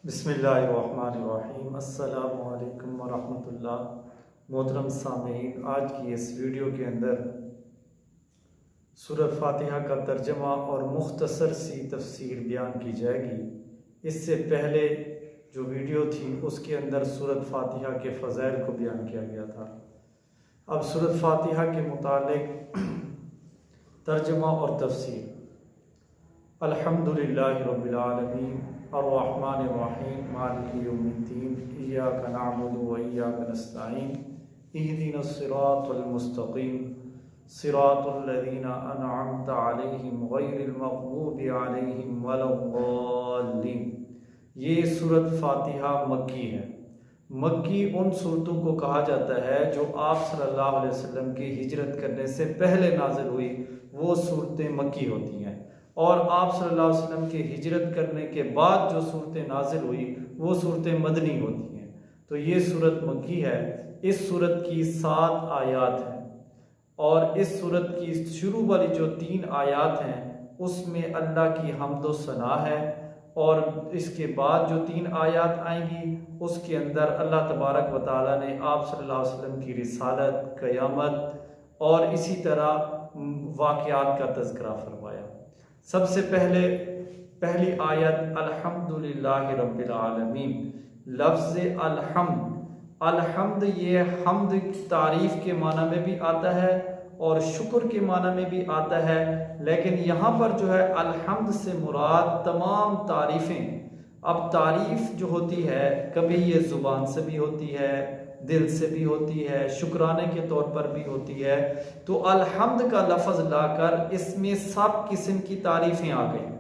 بسم اللہ الرحمن الرحیم۔ السلام علیکم ورحمۃ اللہ۔ محترم سامعین، آج کی اس ویڈیو کے اندر سورۃ فاتحہ کا ترجمہ اور مختصر سی تفسیر بیان کی جائے گی۔ اس سے پہلے جو ویڈیو تھی اس کے اندر سورۃ فاتحہ کے فضائل کو بیان کیا گیا تھا۔ اب سورۃ فاتحہ کے متعلق ترجمہ اور تفسیر۔ الحمدللہ رب العالمین الرحمن الرحیم مالک یوم الدین ایاک نعبد و ایاک نستعین اہدنا الصراط المستقیم صراط الذین انعمت علیہم غیر المغضوب علیہم ولا الضالین۔ یہ سورۃ فاتحہ مکی ہے۔ مکی ان صورتوں کو کہا جاتا ہے جو آپ صلی اللہ علیہ وسلم کی ہجرت کرنے سے پہلے نازل ہوئی، وہ صورتیں مکی ہوتی ہیں، اور آپ صلی اللہ علیہ وسلم کی ہجرت کرنے کے بعد جو صورتیں نازل ہوئی وہ صورتیں مدنی ہوتی ہیں۔ تو یہ صورت مکی ہے۔ اس صورت کی 7 آیات ہیں، اور اس صورت کی شروع والی جو 3 آیات ہیں اس میں اللہ کی حمد و ثنا ہے، اور اس کے بعد جو 3 آیات آئیں گی اس کے اندر اللہ تبارک و تعالیٰ نے آپ صلی اللہ علیہ وسلم کی رسالت، قیامت اور اسی طرح واقعات کا تذکرہ فرمایا۔ سب سے پہلی آیت الحمدللہ رب العالمین۔ لفظ الحمد یہ حمد تعریف کے معنی میں بھی آتا ہے اور شکر کے معنی میں بھی آتا ہے، لیکن یہاں پر جو ہے الحمد سے مراد تمام تعریفیں۔ اب تعریف جو ہوتی ہے کبھی یہ زبان سے بھی ہوتی ہے، دل سے بھی ہوتی ہے، شکرانے کے طور پر بھی ہوتی ہے۔ تو الحمد کا لفظ لا کر اس میں سب قسم کی تعریفیں آ گئیں،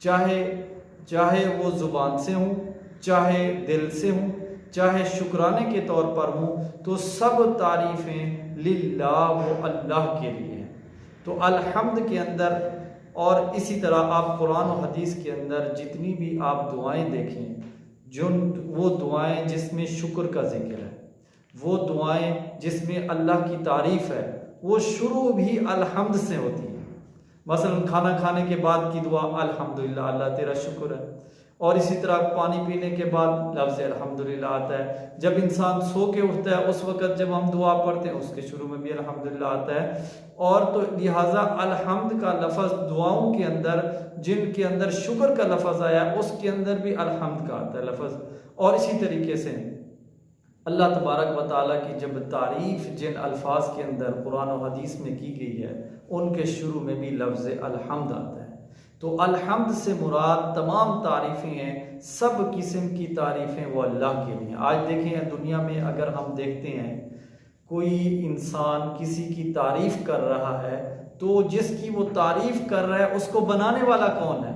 چاہے وہ زبان سے ہوں، چاہے دل سے ہوں، چاہے شکرانے کے طور پر ہوں، تو سب تعریفیں للہ و اللہ کے لیے ہیں۔ تو الحمد کے اندر، اور اسی طرح آپ قرآن و حدیث کے اندر جتنی بھی آپ دعائیں دیکھیں، وہ دعائیں جس میں شکر کا ذکر ہے، وہ دعائیں جس میں اللہ کی تعریف ہے، وہ شروع بھی الحمد سے ہوتی ہیں۔ مثلا کھانا کھانے کے بعد کی دعا الحمدللہ، اللہ تیرا شکر ہے، اور اسی طرح پانی پینے کے بعد لفظ الحمدللہ آتا ہے۔ جب انسان سو کے اٹھتا ہے اس وقت جب ہم دعا پڑھتے ہیں اس کے شروع میں بھی الحمدللہ آتا ہے، اور تو لہٰذا الحمد کا لفظ دعاؤں کے اندر جن کے اندر شکر کا لفظ آیا اس کے اندر بھی الحمد کا آتا ہے لفظ۔ اور اسی طریقے سے اللہ تبارک و تعالیٰ کی جب تعریف جن الفاظ کے اندر قرآن و حدیث میں کی گئی ہے ان کے شروع میں بھی لفظ الحمد آتا ہے۔ تو الحمد سے مراد تمام تعریفیں ہیں، سب قسم کی تعریفیں وہ اللہ کے لیے۔ آج دیکھیں دنیا میں اگر ہم دیکھتے ہیں کوئی انسان کسی کی تعریف کر رہا ہے تو جس کی وہ تعریف کر رہا ہے اس کو بنانے والا کون ہے؟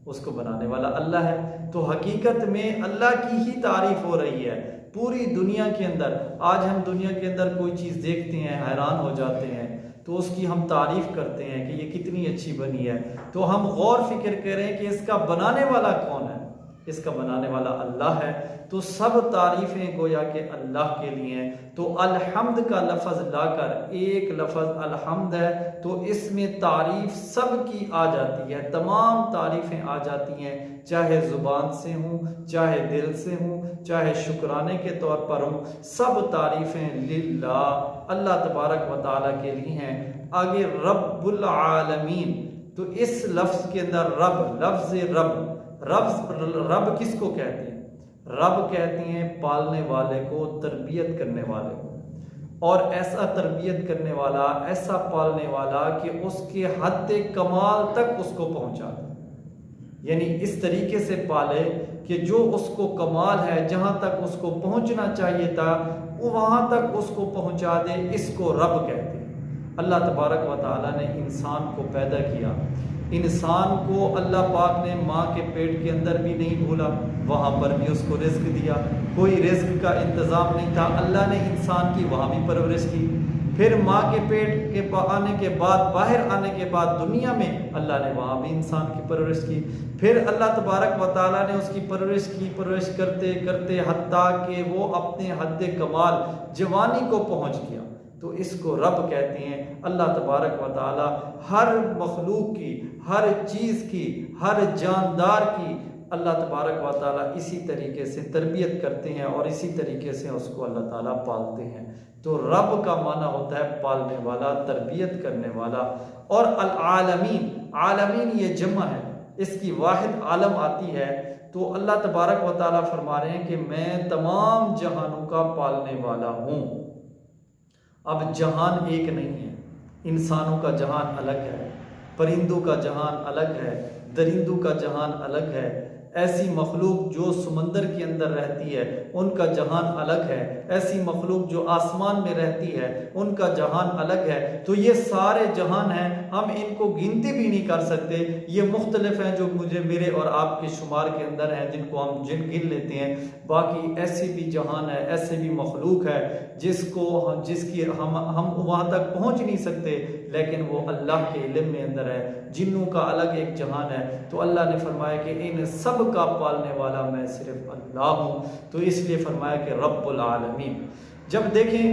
اس کو بنانے والا اللہ ہے۔ تو حقیقت میں اللہ کی ہی تعریف ہو رہی ہے پوری دنیا کے اندر۔ آج ہم دنیا کے اندر کوئی چیز دیکھتے ہیں، حیران ہو جاتے ہیں، تو اس کی ہم تعریف کرتے ہیں کہ یہ کتنی اچھی بنی ہے، تو ہم غور فکر کریں کہ اس کا بنانے والا کون ہے؟ اس کا بنانے والا اللہ ہے۔ تو سب تعریفیں گویا کہ اللہ کے لیے ہیں۔ تو الحمد کا لفظ لا کر ایک لفظ الحمد ہے، تو اس میں تعریف سب کی آ جاتی ہے، تمام تعریفیں آ جاتی ہیں، چاہے زبان سے ہوں، چاہے دل سے ہوں، چاہے شکرانے کے طور پر ہوں، سب تعریفیں للہ اللہ تبارک و تعالیٰ کے لیے ہیں۔ آگے رب العالمین، تو اس لفظ کے اندر رب کس کو کہتے ہیں؟ رب کہتے ہیں پالنے والے کو، تربیت کرنے والے کو، اور ایسا تربیت کرنے والا، ایسا پالنے والا کہ اس کے حد کمال تک اس کو پہنچا دے، یعنی اس طریقے سے پالے کہ جو اس کو کمال ہے، جہاں تک اس کو پہنچنا چاہیے تھا وہاں تک اس کو پہنچا دے، اس کو رب کہتے ہیں۔ اللہ تبارک و تعالیٰ نے انسان کو پیدا کیا، انسان کو اللہ پاک نے ماں کے پیٹ کے اندر بھی نہیں بھولا، وہاں پر بھی اس کو رزق دیا، کوئی رزق کا انتظام نہیں تھا، اللہ نے انسان کی وہاں بھی پرورش کی۔ پھر ماں کے پیٹ کے آنے کے بعد، باہر آنے کے بعد دنیا میں اللہ نے وہاں بھی انسان کی پرورش کی۔ پھر اللہ تبارک و تعالیٰ نے اس کی پرورش کرتے کرتے حتیٰ کہ وہ اپنے حد کمال جوانی کو پہنچ گیا، تو اس کو رب کہتے ہیں۔ اللہ تبارک و تعالیٰ ہر مخلوق کی، ہر چیز کی، ہر جاندار کی اللہ تبارک و تعالیٰ اسی طریقے سے تربیت کرتے ہیں اور اسی طریقے سے اس کو اللہ تعالیٰ پالتے ہیں۔ تو رب کا معنی ہوتا ہے پالنے والا، تربیت کرنے والا۔ اور العالمین، عالمین یہ جمع ہے، اس کی واحد عالم آتی ہے۔ تو اللہ تبارک و تعالیٰ فرما رہے ہیں کہ میں تمام جہانوں کا پالنے والا ہوں۔ اب جہان ایک نہیں ہے، انسانوں کا جہان الگ ہے، پرندوں کا جہان الگ ہے، درندوں کا جہان الگ ہے، ایسی مخلوق جو سمندر کے اندر رہتی ہے ان کا جہان الگ ہے، ایسی مخلوق جو آسمان میں رہتی ہے ان کا جہان الگ ہے۔ تو یہ سارے جہان ہیں، ہم ان کو گنتی بھی نہیں کر سکتے، یہ مختلف ہیں جو میرے اور آپ کے شمار کے اندر ہیں، جن کو ہم گن لیتے ہیں۔ باقی ایسے بھی جہان ہے، ایسے بھی مخلوق ہے جس کی ہم وہاں تک پہنچ نہیں سکتے، لیکن وہ اللہ کے علم میں اندر ہے۔ جنوں کا الگ ایک جہان ہے۔ تو اللہ نے فرمایا کہ ان سب کا پالنے والا میں صرف اللہ ہوں، تو اس لیے فرمایا کہ رب العالمین۔ جب دیکھیں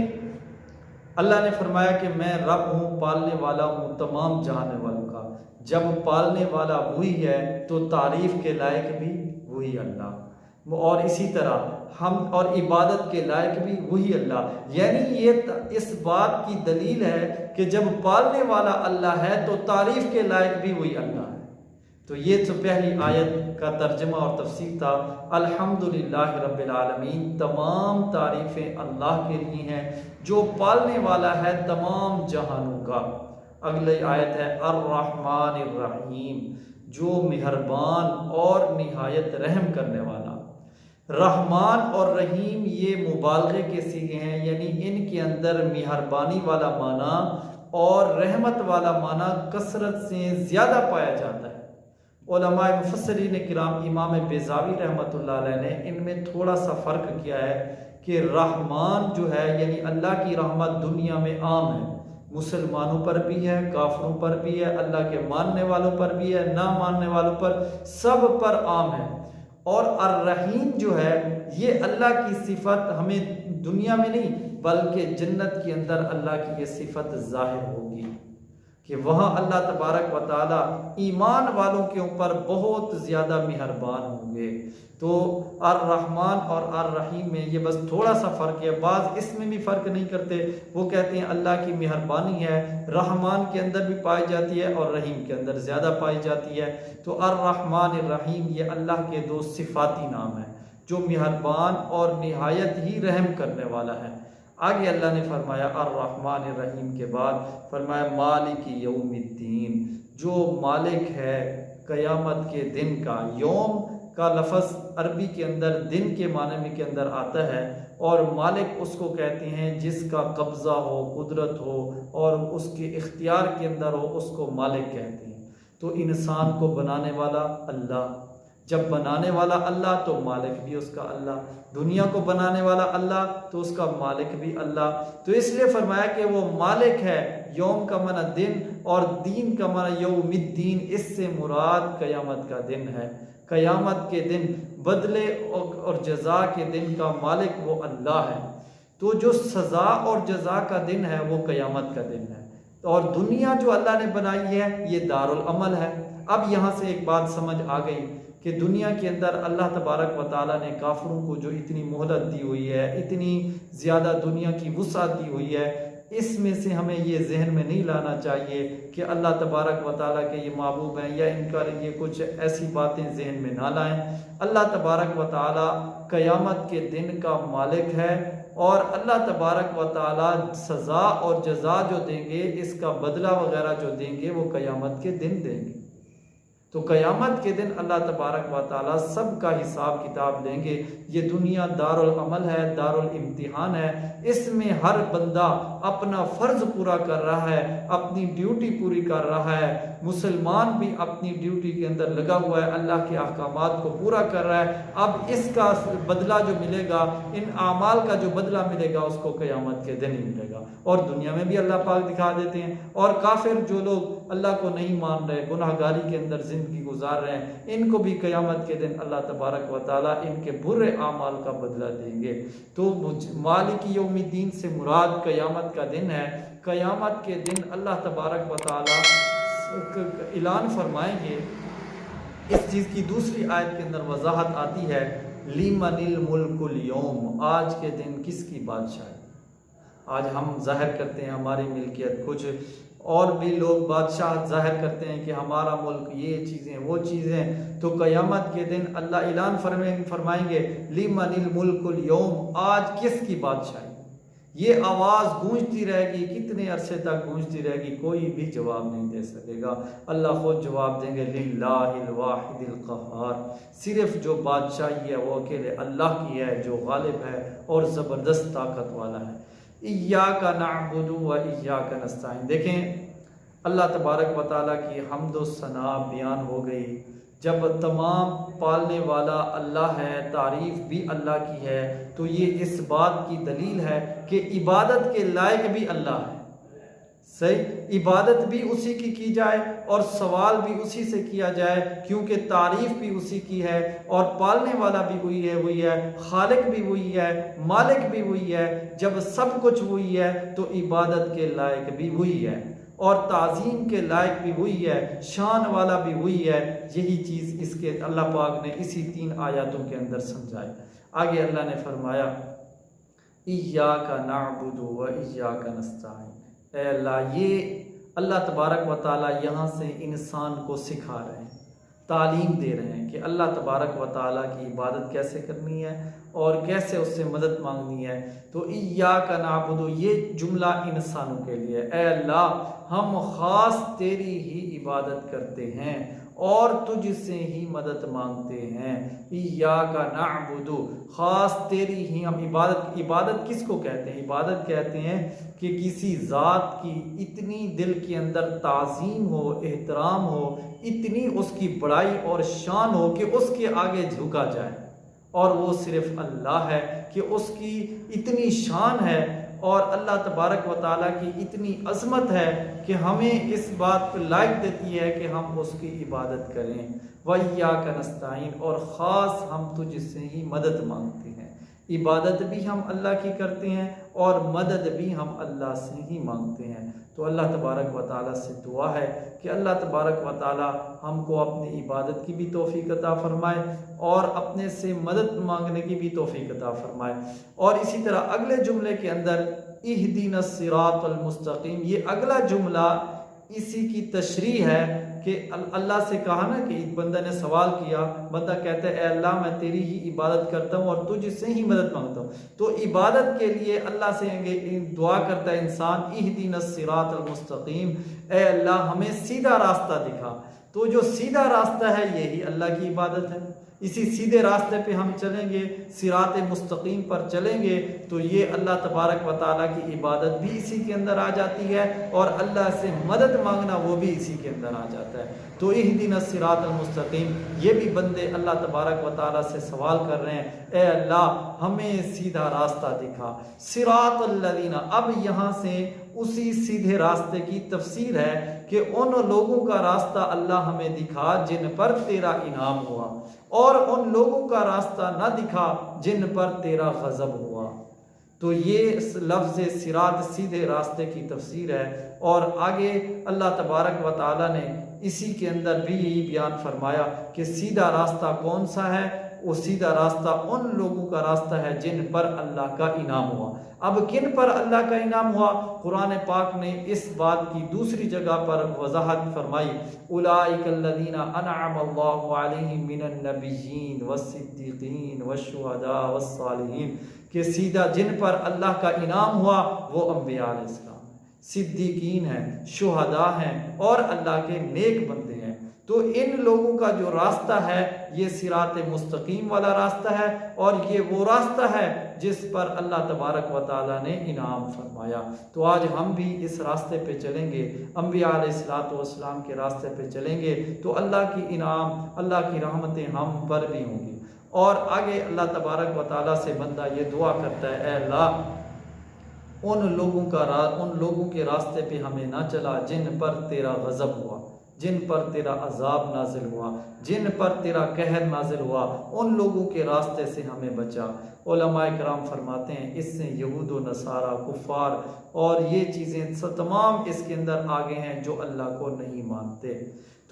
اللہ نے فرمایا کہ میں رب ہوں، پالنے والا ہوں تمام جہانے والوں کا، جب پالنے والا وہی ہے تو تعریف کے لائق بھی وہی اللہ، اور اسی طرح ہم اور عبادت کے لائق بھی وہی اللہ۔ یعنی یہ اس بات کی دلیل ہے کہ جب پالنے والا اللہ ہے تو تعریف کے لائق بھی وہی اللہ ہے۔ تو یہ تو پہلی آیت کا ترجمہ اور تفسیر تھا۔ الحمدللہ رب العالمین، تمام تعریفیں اللہ کے لیے ہیں جو پالنے والا ہے تمام جہانوں کا۔ اگلی آیت ہے الرحمن الرحیم، جو مہربان اور نہایت رحم کرنے والا۔ رحمان اور رحیم یہ مبالغے کے صیغے ہیں، یعنی ان کے اندر مہربانی والا معنی اور رحمت والا معنی کثرت سے زیادہ پایا جاتا ہے۔ علماء مفسرین کرام، امام بیضاوی رحمۃ اللہ علیہ نے ان میں تھوڑا سا فرق کیا ہے کہ رحمان جو ہے یعنی اللہ کی رحمت دنیا میں عام ہے، مسلمانوں پر بھی ہے، کافروں پر بھی ہے، اللہ کے ماننے والوں پر بھی ہے، نہ ماننے والوں پر، سب پر عام ہے۔ اور الرحیم جو ہے یہ اللہ کی صفت ہمیں دنیا میں نہیں بلکہ جنت کے اندر اللہ کی یہ صفت ظاہر ہوگی کہ وہاں اللہ تبارک و تعالی ایمان والوں کے اوپر بہت زیادہ مہربان ہوں گے۔ تو الرحمن اور الرحیم میں یہ بس تھوڑا سا فرق ہے، بعض اس میں بھی فرق نہیں کرتے، وہ کہتے ہیں اللہ کی مہربانی ہے رحمان کے اندر بھی پائی جاتی ہے اور رحیم کے اندر زیادہ پائی جاتی ہے۔ تو الرحمن الرحیم یہ اللہ کے دو صفاتی نام ہیں، جو مہربان اور نہایت ہی رحم کرنے والا ہے۔ آگے اللہ نے فرمایا الرحمن الرحیم کے بعد فرمایا مالک یوم الدین، جو مالک ہے قیامت کے دن کا۔ یوم کا لفظ عربی کے اندر دن کے معنی میں کے اندر آتا ہے، اور مالک اس کو کہتے ہیں جس کا قبضہ ہو، قدرت ہو اور اس کے اختیار کے اندر ہو، اس کو مالک کہتے ہیں۔ تو انسان کو بنانے والا اللہ، جب بنانے والا اللہ تو مالک بھی اس کا اللہ، دنیا کو بنانے والا اللہ تو اس کا مالک بھی اللہ۔ تو اس لیے فرمایا کہ وہ مالک ہے۔ یوم کا معنی دن اور دین کا معنی یوم الدین، اس سے مراد قیامت کا دن ہے۔ قیامت کے دن بدلے اور جزا کے دن کا مالک وہ اللہ ہے۔ تو جو سزا اور جزا کا دن ہے وہ قیامت کا دن ہے، اور دنیا جو اللہ نے بنائی ہے یہ دارالعمل ہے۔ اب یہاں سے ایک بات سمجھ آ گئی کہ دنیا کے اندر اللہ تبارک و تعالیٰ نے کافروں کو جو اتنی مہلت دی ہوئی ہے، اتنی زیادہ دنیا کی وسعت دی ہوئی ہے، اس میں سے ہمیں یہ ذہن میں نہیں لانا چاہیے کہ اللہ تبارک و تعالیٰ کے یہ محبوب ہیں، یا ان کا یہ کچھ ایسی باتیں ذہن میں نہ لائیں۔ اللہ تبارک و تعالیٰ قیامت کے دن کا مالک ہے، اور اللہ تبارک و تعالیٰ سزا اور جزا جو دیں گے، اس کا بدلہ وغیرہ جو دیں گے وہ قیامت کے دن دیں گے۔ تو قیامت کے دن اللہ تبارک و تعالیٰ سب کا حساب کتاب لیں گے۔ یہ دنیا دارالعمل ہے، دارالامتحان ہے، اس میں ہر بندہ اپنا فرض پورا کر رہا ہے، اپنی ڈیوٹی پوری کر رہا ہے۔ مسلمان بھی اپنی ڈیوٹی کے اندر لگا ہوا ہے، اللہ کے احکامات کو پورا کر رہا ہے۔ اب اس کا بدلہ جو ملے گا، ان اعمال کا جو بدلہ ملے گا، اس کو قیامت کے دن ہی ملے گا۔ اور دنیا میں بھی اللہ پاک دکھا دیتے ہیں۔ اور کافر جو لوگ اللہ کو نہیں مان رہے، گناہ گاری کے اندر زندگی گزار رہے ہیں، ان کو بھی قیامت کے دن اللہ تبارک و تعالیٰ ان کے برے اعمال کا بدلہ دیں گے۔ تو مالک یوم الدین سے مراد قیامت کا دن ہے۔ قیامت کے دن اللہ تبارک و تعالیٰ اعلان فرمائیں گے اس چیز کی دوسری آیت کے اندر وضاحت آتی ہے لیمن الملک اليوم، آج کے دن کس کی بادشاہی۔ آج ہم ظاہر کرتے ہیں ہماری ملکیت، کچھ اور بھی لوگ بادشاہ ظاہر کرتے ہیں کہ ہمارا ملک یہ چیزیں وہ چیزیں، تو قیامت کے دن اللہ اعلان فرمائیں گے لیمن الملک اليوم، آج کس کی بادشاہی۔ یہ آواز گونجتی رہے گی، کتنے عرصے تک گونجتی رہے گی، کوئی بھی جواب نہیں دے سکے گا۔ اللہ خود جواب دیں گے للہ الواحد القہار، صرف جو بادشاہی ہے وہ اکیلے اللہ کی ہے، جو غالب ہے اور زبردست طاقت والا ہے۔ ایاک نعبد و ایاک نستعین، دیکھیں اللہ تبارک و تعالیٰ کی حمد و ثنا بیان ہو گئی۔ جب تمام پالنے والا اللہ ہے، تعریف بھی اللہ کی ہے، تو یہ اس بات کی دلیل ہے کہ عبادت کے لائق بھی اللہ ہے۔ صحیح، عبادت بھی اسی کی جائے اور سوال بھی اسی سے کیا جائے، کیونکہ تعریف بھی اسی کی ہے اور پالنے والا بھی وہی ہے، خالق بھی وہی ہے، مالک بھی وہی ہے۔ جب سب کچھ وہی ہے تو عبادت کے لائق بھی وہی ہے اور تعظیم کے لائق بھی وہی ہے، شان والا بھی وہی ہے۔ یہی چیز اس کے اللہ پاک نے اسی 3 آیاتوں کے اندر سمجھائی۔ آگے اللہ نے فرمایا ایاک نعبد و ایاک نستعین، اے اللہ، یہ اللہ تبارک و تعالیٰ یہاں سے انسان کو سکھا رہے ہیں، تعلیم دے رہے ہیں کہ اللہ تبارک و تعالیٰ کی عبادت کیسے کرنی ہے اور کیسے اس سے مدد مانگنی ہے۔ تو ایاک نعبد، یہ جملہ انسانوں کے لیے، اے اللہ ہم خاص تیری ہی عبادت کرتے ہیں اور تجھ سے ہی مدد مانگتے ہیں۔ ایاک نعبد، خاص تیری ہی ہم عبادت کس کو کہتے ہیں؟ عبادت کہتے ہیں کہ کسی ذات کی اتنی دل کے اندر تعظیم ہو، احترام ہو، اتنی اس کی بڑائی اور شان ہو کہ اس کے آگے جھکا جائے، اور وہ صرف اللہ ہے کہ اس کی اتنی شان ہے اور اللہ تبارک و تعالیٰ کی اتنی عظمت ہے کہ ہمیں اس بات پہ لائق دیتی ہے کہ ہم اس کی عبادت کریں۔ وَإِيَّاكَ نَسْتَعِينُ، اور خاص ہم تجھ سے ہی مدد مانگتے ہیں۔ عبادت بھی ہم اللہ کی کرتے ہیں اور مدد بھی ہم اللہ سے ہی مانگتے ہیں۔ تو اللہ تبارک و تعالیٰ سے دعا ہے کہ اللہ تبارک و تعالیٰ ہم کو اپنی عبادت کی بھی توفیق عطا فرمائے اور اپنے سے مدد مانگنے کی بھی توفیق عطا فرمائے۔ اور اسی طرح اگلے جملے کے اندر اہدنا الصراط المستقیم، یہ اگلا جملہ اسی کی تشریح ہے کہ اللہ سے کہا نا کہ ایک بندہ نے سوال کیا، بندہ کہتا ہے اے اللہ میں تیری ہی عبادت کرتا ہوں اور تجھ سے ہی مدد مانگتا ہوں۔ تو عبادت کے لیے اللہ سے دعا کرتا ہے انسان اہدنا الصراط المستقیم، اے اللہ ہمیں سیدھا راستہ دکھا۔ تو جو سیدھا راستہ ہے یہی اللہ کی عبادت ہے۔ اسی سیدھے راستے پہ ہم چلیں گے، صراط مستقیم پر چلیں گے، تو یہ اللہ تبارک و تعالیٰ کی عبادت بھی اسی کے اندر آ جاتی ہے اور اللہ سے مدد مانگنا وہ بھی اسی کے اندر آ جاتا ہے۔ تو اہدنا الصراط المستقیم، یہ بھی بندے اللہ تبارک و تعالیٰ سے سوال کر رہے ہیں اے اللہ ہمیں سیدھا راستہ دکھا۔ صراط الذین، اب یہاں سے اسی سیدھے راستے کی تفسیر ہے کہ ان لوگوں کا راستہ اللہ ہمیں دکھا جن پر تیرا انعام ہوا، اور ان لوگوں کا راستہ نہ دکھا جن پر تیرا غضب ہوا۔ تو یہ لفظ صراط سیدھے راستے کی تفسیر ہے۔ اور آگے اللہ تبارک و تعالیٰ نے اسی کے اندر بھی یہی بیان فرمایا کہ سیدھا راستہ کون سا ہے؟ وہ سیدھا راستہ ان لوگوں کا راستہ ہے جن پر اللہ کا انعام ہوا۔ اب کن پر اللہ کا انعام ہوا؟ قرآن پاک نے اس بات کی دوسری جگہ پر وضاحت فرمائی، اولئک الذین انعم اللہ علیہم من النبیین والصدیقین والشہداء والصالحین، کہ سیدھا جن پر اللہ کا انعام ہوا وہ انبیاء علیہ السلام، صدیقین ہیں، شہداء ہیں اور اللہ کے نیک بندے ہیں۔ تو ان لوگوں کا جو راستہ ہے یہ صراط مستقیم والا راستہ ہے، اور یہ وہ راستہ ہے جس پر اللہ تبارک و تعالیٰ نے انعام فرمایا۔ تو آج ہم بھی اس راستے پہ چلیں گے، انبیاء علیہ السلام کے راستے پہ چلیں گے، تو اللہ کی انعام، اللہ کی رحمتیں ہم پر بھی ہوں گی۔ اور آگے اللہ تبارک و تعالیٰ سے بندہ یہ دعا کرتا ہے اے اللہ ان لوگوں کے راستے پہ ہمیں نہ چلا جن پر تیرا غضب ہوا، جن پر تیرا عذاب نازل ہوا، جن پر تیرا قہر نازل ہوا، ان لوگوں کے راستے سے ہمیں بچا۔ علماء کرام فرماتے ہیں اس سے یہود و نصارہ، کفار اور یہ چیزیں تمام اس کے اندر آگے ہیں جو اللہ کو نہیں مانتے۔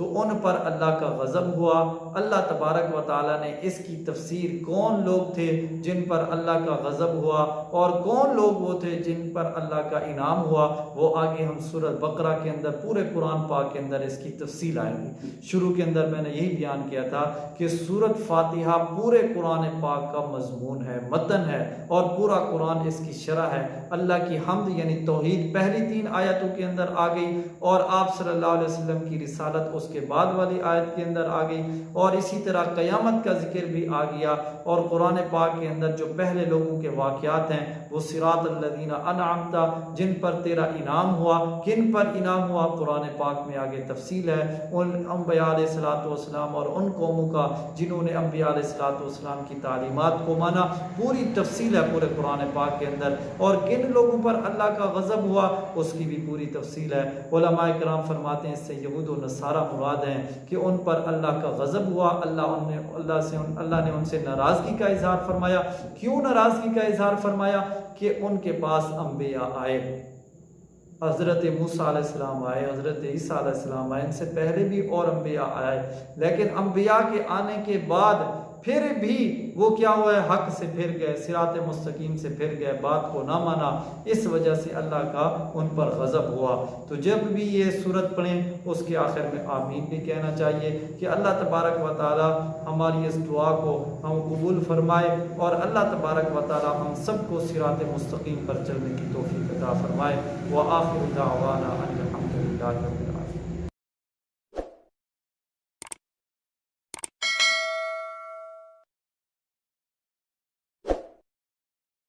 تو ان پر اللہ کا غضب ہوا۔ اللہ تبارک و تعالیٰ نے اس کی تفسیر کون لوگ تھے جن پر اللہ کا غضب ہوا اور کون لوگ وہ تھے جن پر اللہ کا انعام ہوا، وہ آگے ہم سورۃ بقرہ کے اندر پورے قرآن پاک کے اندر اس کی تفصیل آئے گی۔ شروع کے اندر میں نے یہی بیان کیا تھا کہ سورۃ فاتحہ پورے قرآن پاک کا مضمون ہے، متن ہے، اور پورا قرآن اس کی شرح ہے۔ اللہ کی حمد یعنی توحید پہلی 3 آیتوں کے اندر آ گئی، اور آپ صلی اللہ علیہ وسلم کی رسالت اس کے بعد والی آیت کے اندر آ گئی، اور اسی طرح قیامت کا ذکر بھی آ گیا، اور قرآن پاک کے اندر جو پہلے لوگوں کے واقعات ہیں وہ صراط الذین انعمت، جن پر تیرا انعام ہوا، کن پر انعام ہوا قرآن پاک میں آگے تفصیل ہے۔ ان انبیاء علیہ الصلوۃ والسلام اور ان قوموں کا جنہوں نے انبیاء علیہ الصلوۃ والسلام کی تعلیمات کو مانا، پوری تفصیل ہے پورے قرآن پاک کے اندر، اور کن لوگوں پر اللہ کا غضب ہوا اس کی بھی پوری تفصیل ہے۔ علماء کرام فرماتے ہیں اس سے یہود و نصارہ مراد ہیں کہ ان پر اللہ کا غضب ہوا، اللہ نے ان سے ناراضگی کا اظہار فرمایا۔ کیوں ناراضگی کا اظہار فرمایا؟ کہ ان کے پاس انبیاء آئے، حضرت موسیٰ علیہ السلام آئے، حضرت عیسیٰ علیہ السلام آئے، ان سے پہلے بھی اور انبیاء آئے، لیکن انبیاء کے آنے کے بعد پھر بھی وہ کیا ہوا ہے؟ حق سے پھر گئے، صراط مستقیم سے پھر گئے، بات کو نہ مانا، اس وجہ سے اللہ کا ان پر غضب ہوا۔ تو جب بھی یہ سورت پڑھیں اس کے آخر میں آمین بھی کہنا چاہیے کہ اللہ تبارک و تعالی ہماری اس دعا کو ہم قبول فرمائے، اور اللہ تبارک و تعالی ہم سب کو صراط مستقیم پر چلنے کی توفیق عطا فرمائے۔ وآخر دعوانا ان الحمد للہ رب العالمین۔